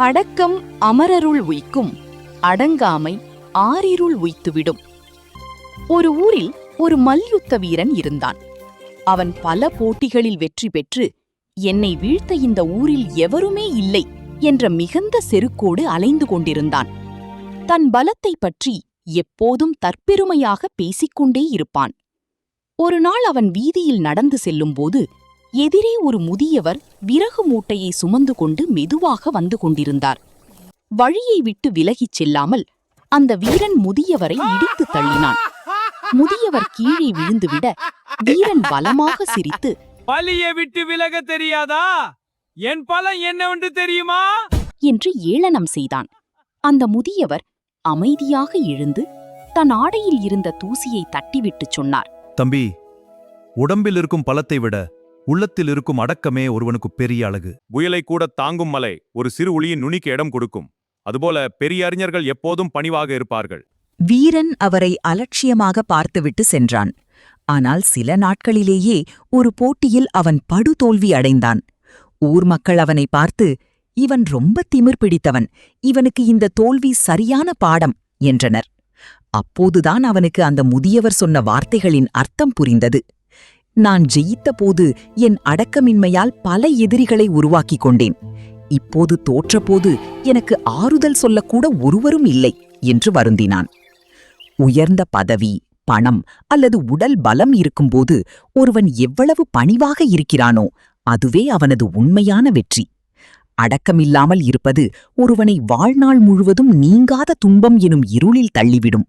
அடக்கம் அமரருள் உய்க்கும், அடங்காமை ஆரிருள் உய்த்துவிடும். ஒரு ஊரில் ஒரு மல்யுத்த வீரன் இருந்தான். அவன் பல போட்டிகளில் வெற்றி பெற்று, என்னை வீழ்த்த இந்த ஊரில் எவருமே இல்லை என்ற மிகுந்த செருக்கோடு அலைந்து கொண்டிருந்தான். தன் பலத்தைப் பற்றி எப்போதும் தற்பெருமையாக பேசிக்கொண்டே இருப்பான். ஒரு நாள் அவன் வீதியில் நடந்து செல்லும்போது எதிரே ஒரு முதியவர் விறகு மூட்டையை சுமந்து கொண்டு மெதுவாக வந்து கொண்டிருந்தார். வழியை விட்டு விலகிச் செல்லாமல் அந்த வீரன் முதியவரை இடித்து தள்ளினான். முதியவர் கீழே விழுந்துவிட வீரன் பலமாக சிரித்து, பலியை விட்டு விலக தெரியாதா? என் பலம் என்னவென்று தெரியுமா என்று ஏளனம் செய்தான். அந்த முதியவர் அமைதியாக எழுந்து தன் ஆடையில் இருந்த தூசியை தட்டிவிட்டுச் சொன்னார், தம்பி, உடம்பில் இருக்கும் பலத்தை விட உள்ளத்தில் இருக்கும் அடக்கமே ஒருவனுக்கு பெரிய அழகு. புயலை கூட தாங்கும் மலை ஒரு சிறு ஒளியின் நுனிக்கு இடம் கொடுக்கும். அதுபோல பெரிய அறிஞர்கள் எப்போதும் பணிவாக இருப்பார்கள். வீரன் அவரை அலட்சியமாக பார்த்துவிட்டு சென்றான். ஆனால் சில நாட்களிலேயே ஒரு போட்டியில் அவன் படுதோல்வி அடைந்தான். ஊர் மக்கள் அவனை பார்த்து, இவன் ரொம்ப திமிர் பிடித்தவன், இவனுக்கு இந்த தோல்வி சரியான பாடம் என்றனர். அப்போதுதான் அவனுக்கு அந்த முதியவர் சொன்ன வார்த்தைகளின் அர்த்தம் புரிந்தது. நான் ஜெயித்த போது என் அடக்கமின்மையால் பல எதிரிகளை உருவாக்கிக் கொண்டேன். இப்போது தோற்றபோது எனக்கு ஆறுதல் சொல்லக்கூட ஒருவரும் இல்லை என்று வருந்தினான். உயர்ந்த பதவி, பணம் அல்லது உடல் பலம் இருக்கும்போது ஒருவன் எவ்வளவு பணிவாக இருக்கிறானோ அதுவே அவனது உண்மையான வெற்றி. அடக்கமில்லாமல் இருப்பது ஒருவனை வாழ்நாள் முழுவதும் நீங்காத துன்பம் எனும் இருளில் தள்ளிவிடும்.